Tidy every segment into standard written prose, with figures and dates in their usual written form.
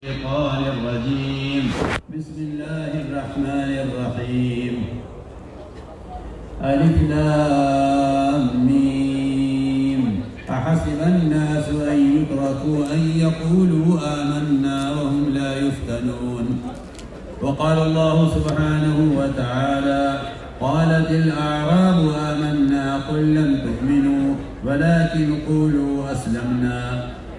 الشيطان الرجيم. بسم الله الرحمن الرحيم. ألف لام ميم. أحسب الناس أن يتركوا أن يقولوا آمنا وهم لا يفتنون. وقال الله سبحانه وتعالى: قالت الأعراب آمنا قل لم تؤمنوا ولكن قولوا أسلمنا.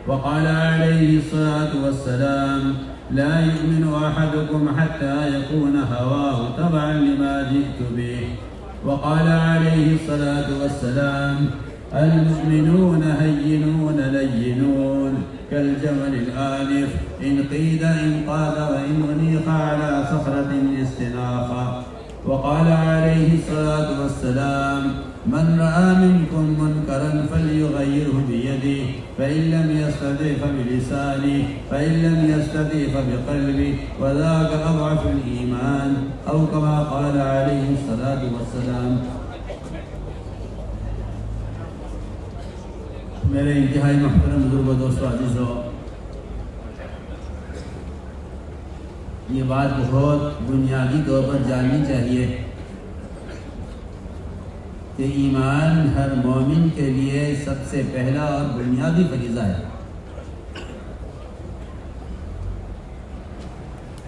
وقال عليه الصلاة والسلام: لا يؤمن أحدكم حتى يكون هواه تبعا لما جئت به. وقال عليه الصلاة والسلام: المؤمنون هينون لينون كالجمل الآلف إن قيد انقاد وإن أنيق على صخرة استناخا. وقال عليه الصلاة والسلام: من رأى منكم منكرا فليغيره بيده فإن لم يستطع فبلسانه فإن لم يستطع فبقلبه وذاك أضعف الإيمان أو كما قال عليه الصلاة والسلام. میرے انتہائی محترم بزرگوں، دوستوں، عزیزوں، یہ بات بہت بنیادی طور پر جاننی چاہیے کہ ایمان ہر مومن کے لیے سب سے پہلا اور بنیادی فریضہ ہے۔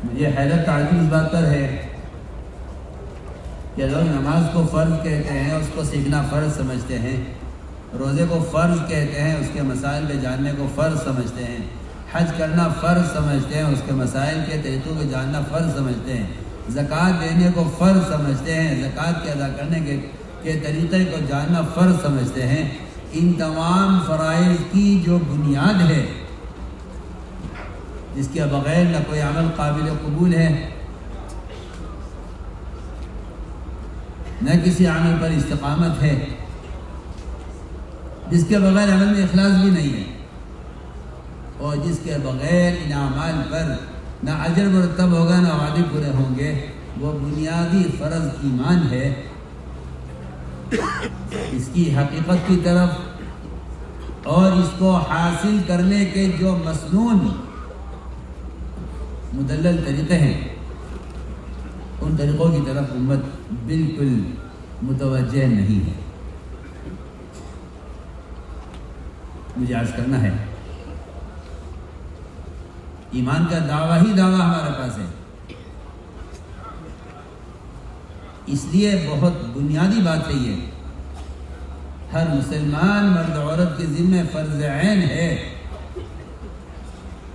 مجھے حیرت تعجب اس بات پر ہے کہ لوگ نماز کو فرض کہتے ہیں، اس کو سیکھنا فرض سمجھتے ہیں، روزے کو فرض کہتے ہیں، اس کے مسائل کے جاننے کو فرض سمجھتے ہیں، حج کرنا فرض سمجھتے ہیں، اس کے مسائل کے طریقوں کو جاننا فرض سمجھتے ہیں، زکوٰۃ دینے کو فرض سمجھتے ہیں، زکوٰۃ کے ادا کرنے کے طریقے کو جاننا فرض سمجھتے ہیں۔ ان تمام فرائض کی جو بنیاد ہے، جس کے بغیر نہ کوئی عمل قابل قبول ہے، نہ کسی عمل پر استقامت ہے، جس کے بغیر عمل میں اخلاص بھی نہیں ہے، اور جس کے بغیر ان اعمال پر نہ اجر مرتب ہوگا نہ وعدے پورے ہوں گے، وہ بنیادی فرض ایمان ہے۔ اس کی حقیقت کی طرف اور اس کو حاصل کرنے کے جو مسنون مدلل طریقے ہیں، ان طریقوں کی طرف امت بالکل متوجہ نہیں ہے۔ مجھے عرض کرنا ہے، ایمان کا دعویٰ ہی دعویٰ ہمارے پاس ہے، اس لیے بہت بنیادی بات ہے یہ۔ ہر مسلمان مرد عورت کے ذمہ فرض عین ہے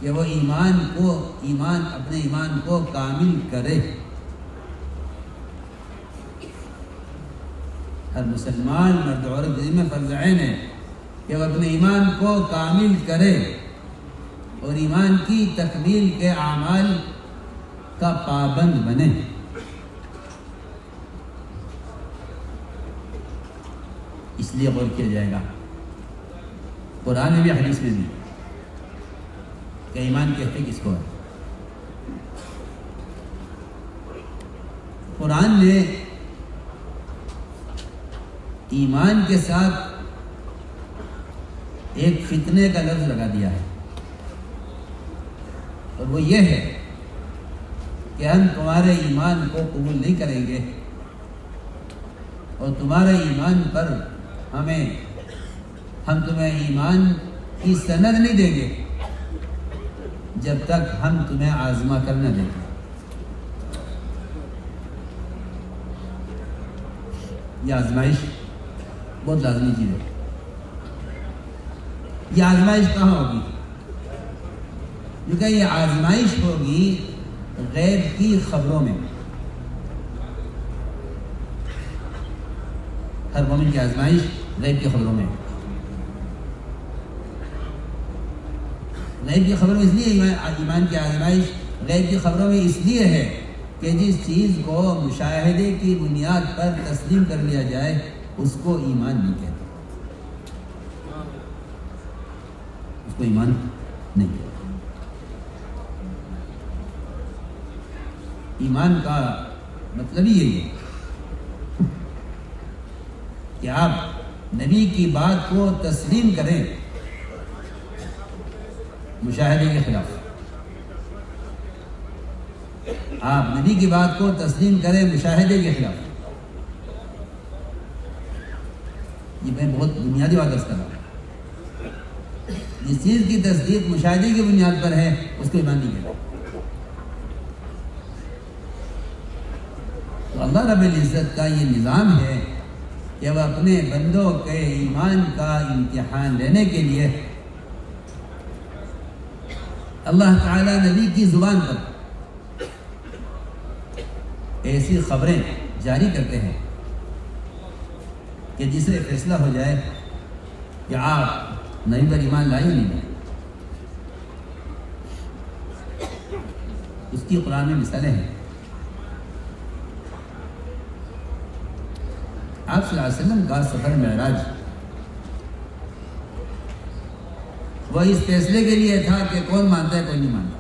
کہ وہ اپنے ایمان کو کامل کرے۔ ہر مسلمان مرد عورت کے ذمہ فرض عین ہے کہ وہ اپنے ایمان کو کامل کرے اور ایمان کی تکمیل کے اعمال کا پابند بنے۔ اس لیے غور کیا جائے گا قرآن میں بھی حدیث میں بھی کہ ایمان کہتے کس کو ہے۔ قرآن نے ایمان کے ساتھ ایک فتنے کا لفظ لگا دیا ہے، اور وہ یہ ہے کہ ہم تمہارے ایمان کو قبول نہیں کریں گے اور تمہارے ایمان پر ہم تمہیں ایمان کی سند نہیں دیں گے جب تک ہم تمہیں آزما کر نہ دیں گے۔ یہ آزمائش بہت لازمی چیز ہے۔ یہ آزمائش کہاں ہوگی؟ کیونکہ یہ آزمائش ہوگی غیب کی خبروں میں۔ ہر مومن کی آزمائش غیب کی خبروں میں۔ غیب کی خبروں میں اس لیے ایمان کی آزمائش غیب کی خبروں میں اس لیے ہے کہ جس چیز کو مشاہدے کی بنیاد پر تسلیم کر لیا جائے اس کو ایمان نہیں کہتے، اس کو ایمان نہیں کہتے۔ ایمان کا مطلب ہی یہی ہے کہ آپ نبی کی بات کو تسلیم کریں مشاہدے کے خلاف۔ آپ نبی کی بات کو تسلیم کریں مشاہدے کے خلاف. یہ میں بہت بنیادی بات کر رہا ہوں. جس چیز کی تصدیق مشاہدے کی بنیاد پر ہے اس کو ایمان نہیں کہتے. تو اللہ رب العزت کا یہ نظام ہے کہ وہ اپنے بندوں کے ایمان کا امتحان لینے کے لیے اللہ تعالیٰ نبی کی زبان پر ایسی خبریں جاری کرتے ہیں کہ جس سے فیصلہ ہو جائے کہ آپ نبی پر ایمان لائے نہیں لائے. اس کی قرآن میں مثالیں ہیں. آپ صلی اللہ علیہ وسلم کا سفر معراج وہ اس فیصلے کے لیے تھا کہ کون مانتا ہے کون نہیں مانتا.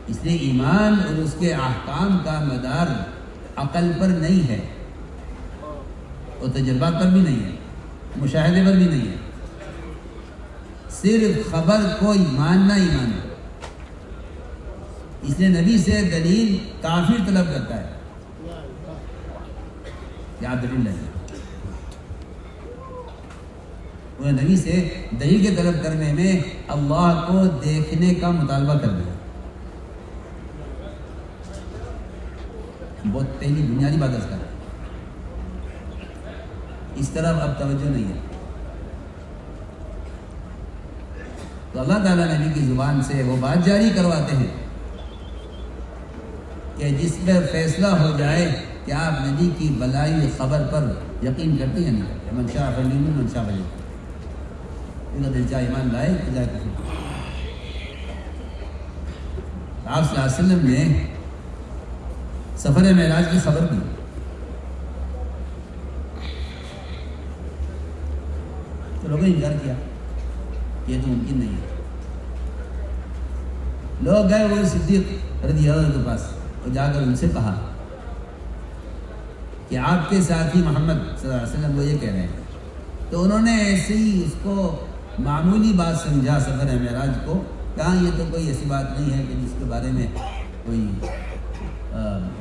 اس لیے ایمان اور اس کے احکام کا مدار عقل پر نہیں ہے اور تجربات پر بھی نہیں ہے, مشاہدے پر بھی نہیں ہے. صرف خبر کو ماننا ایمان ہے. اس لیے نبی سے دلیل کافر طلب کرتا ہے کہ آپ دلیل لیں. وہ نبی سے دلیل کے طلب کرنے میں اللہ کو دیکھنے کا مطالبہ کر دیا. بہت پہلی بنیادی بات اس کا ہے. اس طرف اب توجہ نہیں ہے. تو اللہ تعالیٰ نبی کی زبان سے وہ بات جاری کرواتے ہیں کہ جس میں فیصلہ ہو جائے کہ آپ نبی کی بلائی خبر پر یقین کرتے یا نہیں کرتے. من شاء فلیؤمن من شاء فلیکفر. ان کا دل چاہے ایمان لائے جائے کفر. آپ صلی اللہ علیہ وسلم نے سفر معراج کی خبر دی. تو لوگوں نے انکار کیا یہ تو ممکن نہیں ہے. لوگ گئے وہ صدیق رضی اللہ عنہ کے پاس اور جا کر ان سے کہا کہ آپ کے ساتھی محمد صلی اللہ علیہ وسلم وہ یہ کہہ رہے ہیں. تو انہوں نے ایسے ہی اس کو معمولی بات سمجھا سفر معراج کو. کہاں یہ تو کوئی ایسی بات نہیں ہے کہ جس کے بارے میں کوئی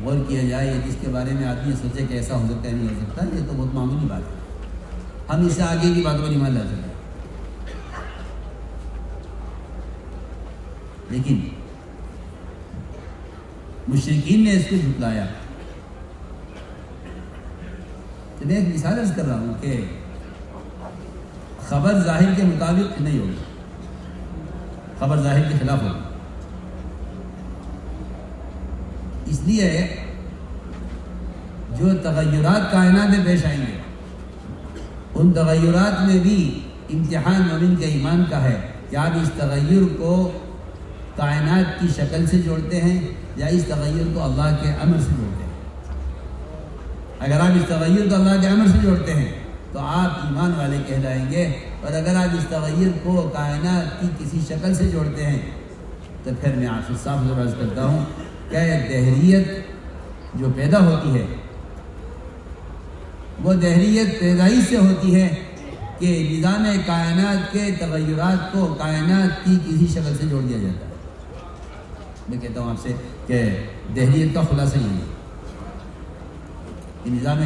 غور کیا جائے یا جس کے بارے میں آدمی سوچے کہ ایسا ہو سکتا ہے نہیں ہو سکتا. یہ تو بہت معمولی بات ہے, ہم اس سے آگے کی باتوں پر ایمان لا سکتے ہیں. لیکن مشرکین نے اس کو جھٹلایا. تو میں ایک مثال عرض کر رہا ہوں کہ خبر ظاہر کے مطابق نہیں ہوگی, خبر ظاہر کے خلاف ہوگی. اس لیے جو تغیرات کائنات میں پیش آئیں گے ان تغیرات میں بھی امتحان مومن کے ایمان کا ہے کہ آپ اس تغیر کو کائنات کی شکل سے جوڑتے ہیں یا اس تغیر کو اللہ کے امر سے جوڑتے ہیں. اگر آپ اس تغیر کو اللہ کے امر سے جوڑتے ہیں تو آپ ایمان والے کہلائیں گے, اور اگر آپ اس تغیر کو کائنات کی کسی شکل سے جوڑتے ہیں تو پھر میں آپ سے صاف عرض کرتا ہوں کہ دہریت جو پیدا ہوتی ہے وہ دہریت پیدائش سے ہوتی ہے کہ نظام کائنات کے تغیرات کو کائنات کی کسی شکل سے جوڑ دیا جاتا ہے. میں کہتا ہوں آپ سے کہ دہریت کا خلاصہ یہ ہے کہ نظام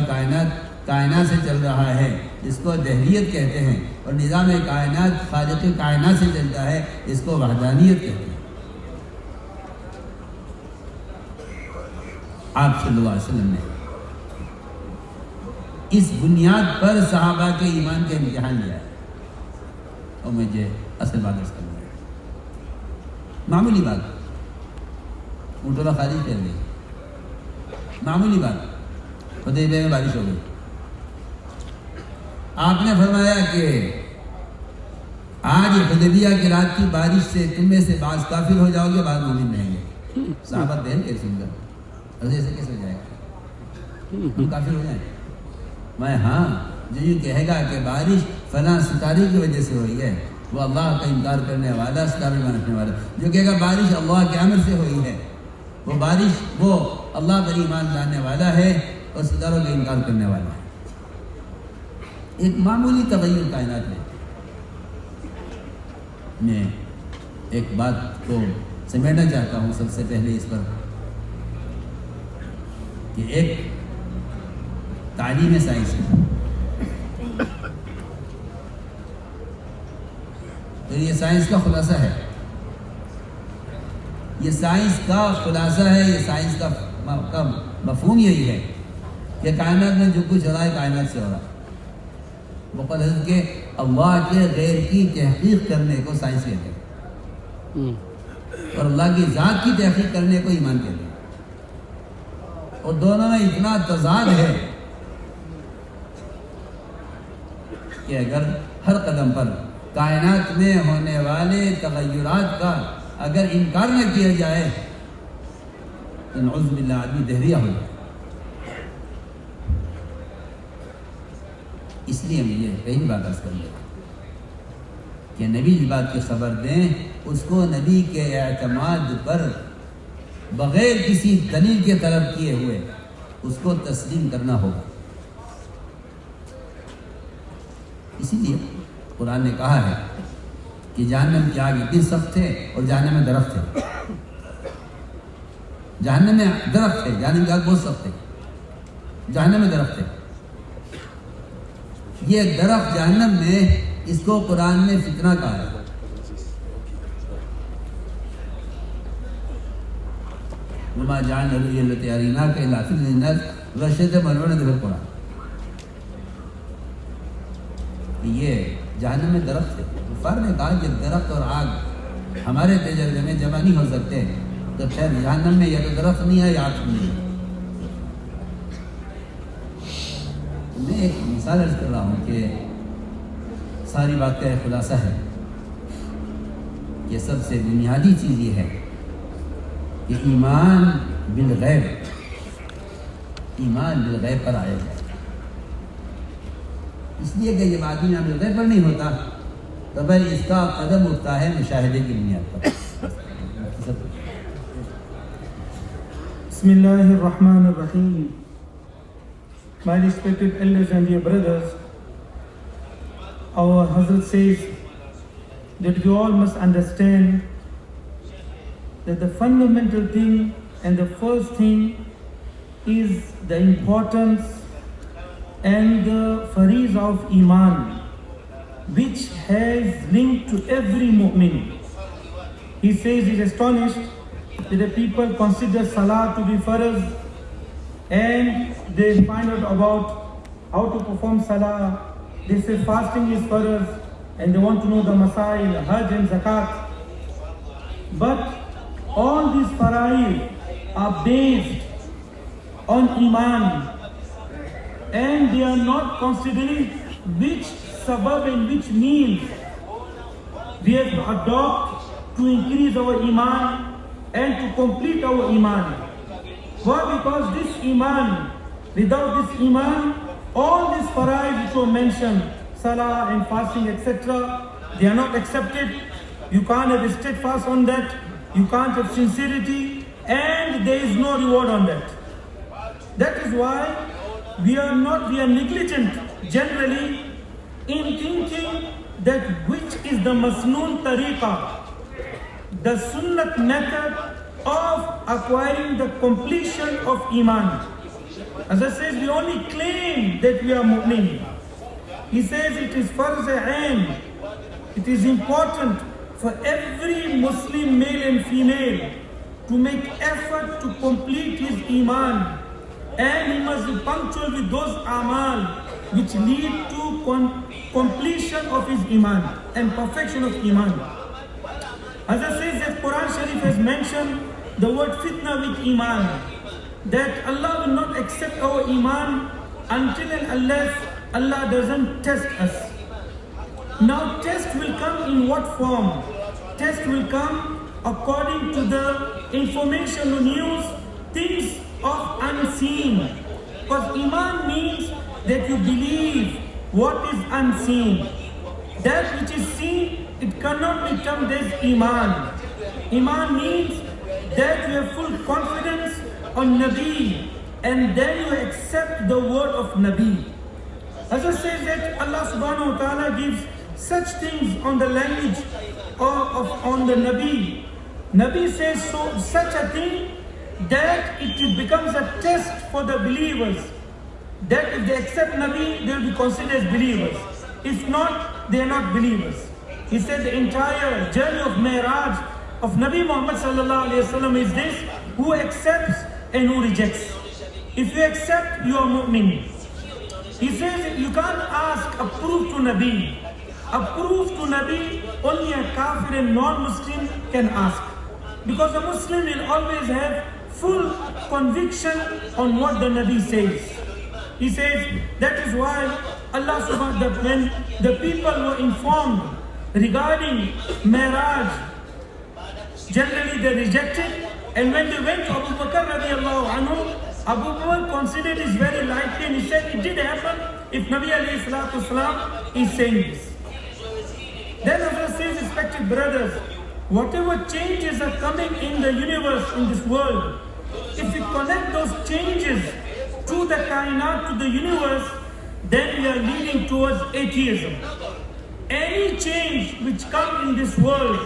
کائنات سے چل رہا ہے, اس کو دہریت کہتے ہیں, اور نظام کائنات خالق کائنات سے چلتا ہے, اس کو وحدانیت کہتے ہیں. آپ صلی اللہ علیہ وسلم نے اس بنیاد پر صحابہ کے ایمان کا امتحان لیا ہے. اور مجھے اصل بات اس کرنا ہے, معمولی بات, اونٹوں خارج کر گئی, معمولی بات, حدیبیہ میں بارش ہو گئی. آپ نے فرمایا کہ آج حدیبیہ کی رات کی بارش سے تم میں سے بعض کافر ہو جاؤ گے, بعض مومن رہیں گے. صحابہ بہن کے سن کر ایسے کیسے ہو جائے گا, ہم کافر ہو جائیں. میں ہاں جو یہ کہے گا کہ بارش فلاں ستارے کی وجہ سے ہوئی ہے وہ اللہ کا انکار کرنے والا, ستارے میں رکھنے والا. جو کہے گا بارش اللہ کے امر سے ہوئی ہے وہ بارش وہ اللہ پر ایمان لانے والا ہے اور ستاروں کا انکار کرنے والا ہے. ایک معمولی تغیر کائنات میں ایک بات کو سمیٹنا چاہتا ہوں سب سے پہلے اس پر کہ ایک تعلیم سائنس ہے، تو یہ سائنس کا خلاصہ ہے، یہ سائنس کا خلاصہ ہے، یہ سائنس کا مفہوم یہی ہے کہ کائنات میں جو کچھ ہو رہا ہے کائنات سے ہو رہا ہے۔ مقدس کے اللہ کے غیر کی تحقیق کرنے کو سائنس کہتے ہیں، اور اللہ کی ذات کی تحقیق کرنے کو ایمان کہتے ہیں، اور دونوں میں اتنا تضاد ہے کہ اگر ہر قدم پر کائنات میں ہونے والے تغیرات کا اگر انکار نہ کیا جائے تو نعوذ باللہ آدمی دہریہ ہو جائے۔ اس لیے مجھے پہلی بات عرض کرنی ہے کہ نبی جس بات کی خبر دیں اس کو نبی کے اعتماد پر بغیر کسی دلیل کے طلب کیے ہوئے اس کو تسلیم کرنا ہوگا۔ اسی لیے قرآن نے کہا ہے کہ جہنم کی آگ اتنی سخت ہے اور جہنم میں درخت ہے، جہنم میں درخت ہے، جہنم کی آگ بہت سخت ہے، جہنم میں درخت ہے۔ یہ درخت جہنم میں، اس کو قرآن نے فتنہ کہا ہے۔ وما جعلنا الرؤيا التي أريناك إلا فتنة للناس وبشرهم بالمغفرة بالقرآن۔ یہ جہنم میں درخت ہے۔ کفار نے کہا کہ درخت اور آگ ہمارے تجربے میں جمع نہیں ہو سکتے، تو خیر جہنم میں یا تو درخت نہیں ہے یا آگ نہیں ہے۔ میں ایک مثال عرض کر رہا ہوں کہ ساری بات کا ایک خلاصہ ہے کہ سب سے بنیادی چیز یہ ہے کہ ایمان بالغیب، ایمان بالغیب پر آئے گا۔ اس لیے کہ جب آدمی ایمان بالغیب پر نہیں ہوتا تو پھر اس کا قدم اٹھتا ہے مشاہدے کی بنیاد پر۔ بسم اللہ الرحمن الرحیم۔ My respected elders and dear brothers, our Hazrat says that we all must understand that the fundamental thing and the first thing is the importance and the fariz of Iman, which has linked to every mu'min. He says he is astonished that the people consider Salah to be farz, and they find out about how to perform Salah. They say fasting is farz, and they want to know the masail, Hajj and Zakat. But all these fara'id are based on Iman, and they are not considering which sabab and which means we have to adopt to increase our Iman and to complete our Iman. Why? Because this Iman, without this Iman, all these fara'id which were mentioned, Salah and fasting, etc., they are not accepted. You can't have a steadfast on that. You can't have sincerity, and there is no reward on that. That is why we are negligent generally in thinking that which is the masnoon tariqa, the sunnat method of acquiring the completion of Iman. As I said, we only claim that we are mu'min. He says it is farz ain. It is important for every Muslim male and female to make effort to complete his Iman, and he must be punctual with those amal which lead to completion of his Iman and perfection of Iman. As I said, that Quran Sharif has mentioned the word fitna with Iman, that Allah will not accept our Iman until and unless Allah doesn't test us. Now test will come in what form? Test will come according to the information or news, things of unseen. Because Iman means that you believe what is unseen. That which is seen, it cannot be termed as Iman. Iman means that you have full confidence on Nabi, and then you accept the word of Nabi. As I say that Allah subhanahu wa ta'ala gives such things on the language on the Nabi. Nabi says such a thing that it becomes a test for the believers. That if they accept Nabi, they will be considered as believers. If not, they are not believers. He said the entire journey of Mi'raj of Nabi Muhammad sallallahu alaihi wasallam is this: who accepts and who rejects. If you accept, you are mu'min. He says you can't ask a proof to Nabi. A proof to Nabi only a kafir and non-Muslim can ask. Because a Muslim will always have full conviction on what the Nabi says. He says that is why Allah subhanahu wa ta'ala, when the people were informed regarding Mi'raj, generally they rejected, and when they went to Abu Bakr radiallahu anhu, Abu Bakr considered it very lightly, and he said it did happen if Nabi alayhi salatu wasalam is saying this. Then Hazrat says, respected brothers, whatever changes are coming in the universe, in this world, if we connect those changes to the kainat, to the universe, then we are leading towards atheism. Any change which comes in this world,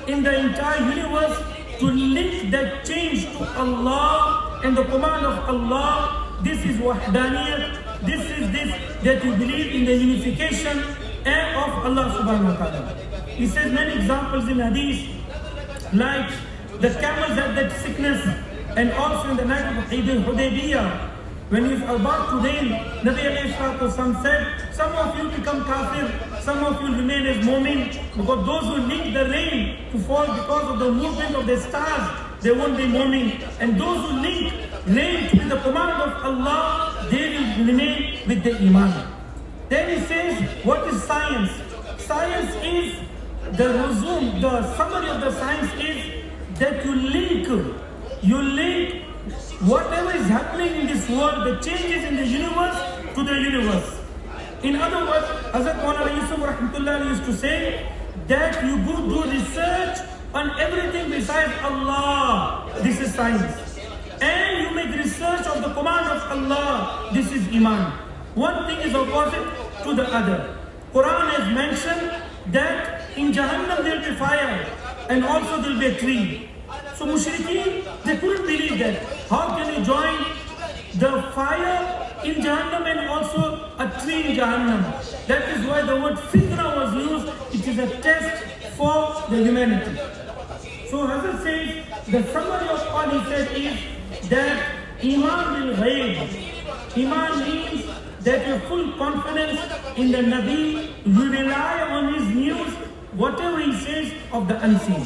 in the entire universe, to link that change to Allah and the command of Allah, this is wahdaniyat, this is this, that you believe in the unification of Allah subhanahu wa ta'ala. He says many examples in hadith, like the camels had that sickness, and also in the night of Eid al-Hudaybiyah, when he was about to rain, Nabi alayhi salatu wasalam said, some of you become kafir, some of you remain as mu'min, because those who link the rain to fall because of the movement of the stars, they won't be mu'min. And those who link rain to the command of Allah, they will remain with the Iman. Then he says, what is science? Science is the resume, the summary of the science is that you link whatever is happening in this world, the changes in the universe, to the universe. In other words, Hazrat Molana Yusuf rahmatullah used to say that you go do research on everything besides Allah. This is science. And you make research of the command of Allah. This is Iman. One thing is opposite to the other. Quran has mentioned that in Jahannam there will be fire, and also there will be a tree. So mushrikeen, they couldn't believe that. How can you join the fire in Jahannam and also a tree in Jahannam? That is why the word fitna was used. It is a test for the humanity. So Hazrat says, the summary of all he said is that Iman bil ghaib. Iman means that you have full confidence in the Nabi, you rely on his news, whatever he says of the unseen.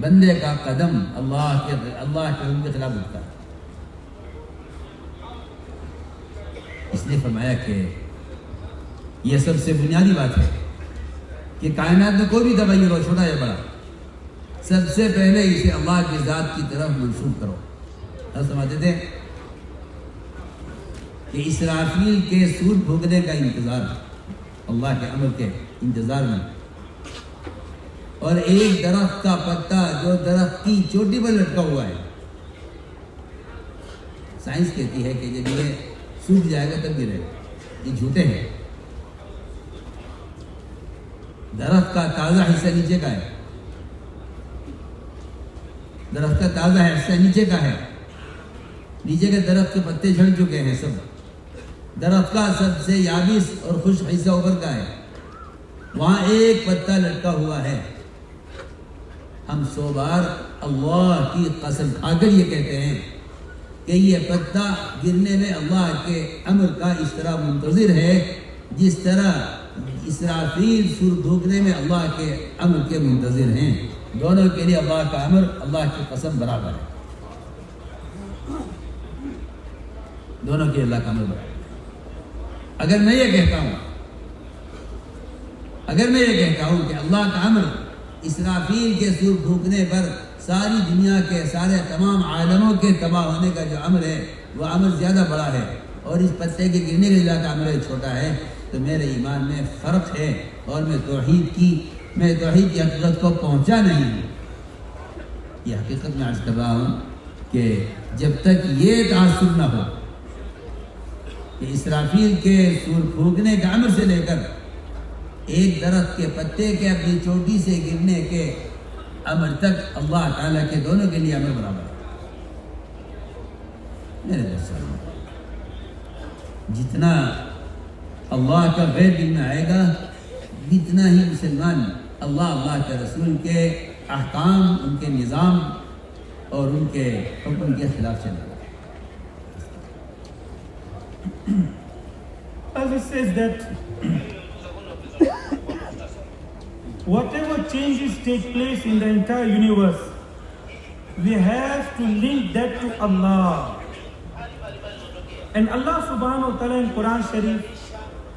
بندے کا قدم اللہ کے حکم کے خلاف اٹھتا ہے. اس لیے فرمایا کہ یہ سب سے بنیادی بات ہے کہ کائنات میں کوئی بھی تغیر ہو، چھوٹا یا بڑا، سب سے پہلے اسے اللہ کی ذات کی طرف منسوب کرو. ہم سمجھتے تھے کہ اسرافیل کے سور بھونکنے کا انتظار، اللہ کے امر کے انتظار میں، اور ایک درخت کا پتا جو درخت کی چوٹی پر لٹکا ہوا ہے. سائنس کہتی ہے کہ جب یہ سوکھ جائے گا تب گرے گا، یہ جھوٹے ہیں. درخت کا تازہ حصہ نیچے کا ہے، درخت کا تازہ حصہ نیچے کا ہے، نیچے کے درخت کے پتے جھڑ چکے ہیں سب. درخت کا سب سے یابس اور خشک حصہ اوپر کا ہے، وہاں ایک پتا لٹکا ہوا ہے. ہم 100 بار اللہ کی قسم کھا کر یہ کہتے ہیں کہ یہ پتا گرنے میں اللہ کے امر کا اس طرح منتظر ہے جس طرح اسرافیل سور بھونکنے میں اللہ کے امر کے منتظر ہیں. دونوں کے لیے اللہ کا امر، اللہ کی قسم برابر ہے. دونوں کے اللہ کا امر برابر ہے. اگر میں یہ کہتا ہوں کہ اللہ کا امر اسرافیل کے سور بھونکنے پر ساری دنیا کے سارے تمام عالموں کے تباہ ہونے کا جو امر ہے وہ امر زیادہ بڑا ہے، اور اس پتے کے گرنے کے اللہ کا امر چھوٹا ہے، تو میرے ایمان میں فرق ہے، اور میں توحید کی حقیقت کو پہنچا نہیں ہوں. یہ حقیقت میں عرض کر رہا ہوں کہ جب تک یہ تعصب نہ ہو کہ اسرافیل کے سور پھونکنے کا امر سے لے کر ایک درخت کے پتے کے اپنی چوٹی سے گرنے کے امر تک اللہ تعالیٰ کے دونوں کے لیے امر برابر ہے. میرے دوستوں، جتنا اللہ کا غیر دل میں آئے گا اتنا ہی مسلمان اللہ کے رسول کے احکام، ان کے نظام اور ان کے حکم کے خلاف چلے گا. As it says that whatever changes take place in the entire universe, we have to link that to Allah. And Allah subhanahu wa ta'ala in Quran Sharif,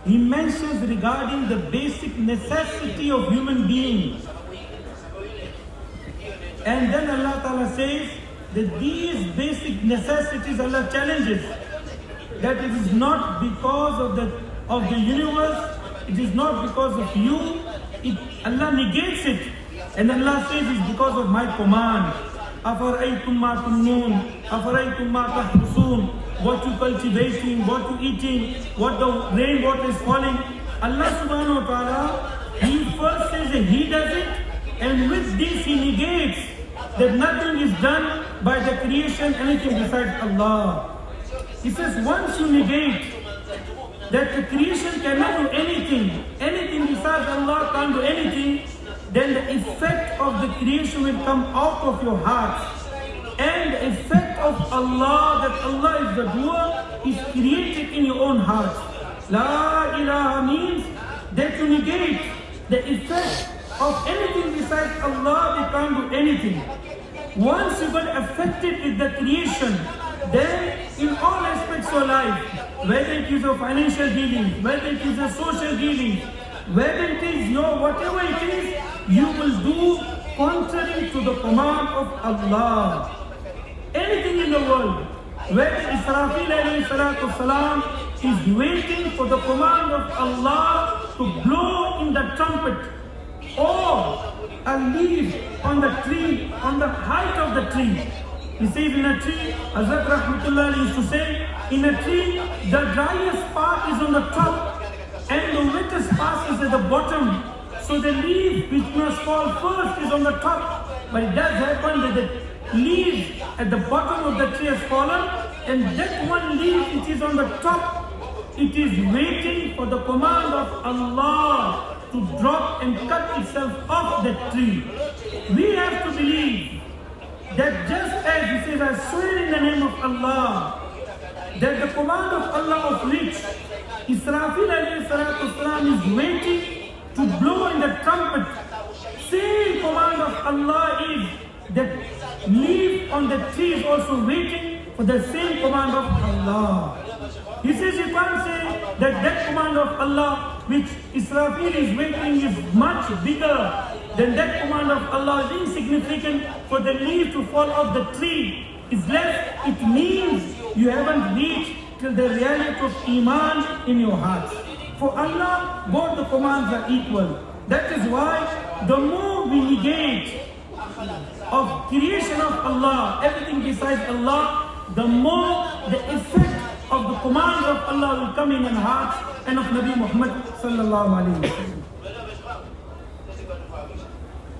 He mentions regarding the basic necessity of human beings. And then Allah ta'ala says that these basic necessities Allah challenges. That it is not because of the universe, it is not because of you, Allah negates it. And Allah says it's because of my command. أَفَرَأَيْتُمْ مَا تُمْنُونَ أَفَرَأَيْتُمْ مَا تَحْرُسُونَ. What you cultivating, what you eating, what the rainwater is falling. Allah subhanahu wa ta'ala, He first says that He does it, and with this He negates that nothing is done by the creation, anything besides Allah. He says once you negate that the creation cannot do anything besides Allah can't do anything, then the effect of the creation will come out of your heart. And the effect of Allah, that Allah is the doer, is created in your own heart. La ilaha means that you negate the effect of anything besides Allah, they can't do anything. Once you got affected with the creation, then in all aspects of life, whether it is your financial dealings, whether it is your social dealings, whether it is your whatever it is, you will do contrary to the command of Allah. Anything in the world, whether Israfil alayhi salatu salam is waiting for the command of Allah to blow in the trumpet, or a leaf on the tree, on the height of the tree. He says in a tree, Hazrat Rahmatullah used to say, in a tree, the driest part is on the top and the wettest part is at the bottom. So the leaf which must fall first is on the top. But it does happen that the leaf at the bottom of the tree has fallen, and that one leaf which is on the top, it is waiting for the command of Allah to drop and cut itself off that tree. We have to believe that just as He says, I swear in the name of Allah, that the command of Allah of which Israfil alayhi salatu salam is waiting to blow in the trumpet, same command of Allah is leaf on the tree is also waiting for the same command of Allah. He says you can't say that command of Allah which Israfil is waiting is much bigger than that command of Allah is insignificant for the leaf to fall off the tree is less. It means you haven't reached till the reality of Iman in your heart. For Allah, both the commands are equal. That is why the more we negate of creation of Allah, everything besides Allah, the more the effect of the command of Allah will come in our hearts and of Nabi Muhammad sallallahu alaihi wasallam.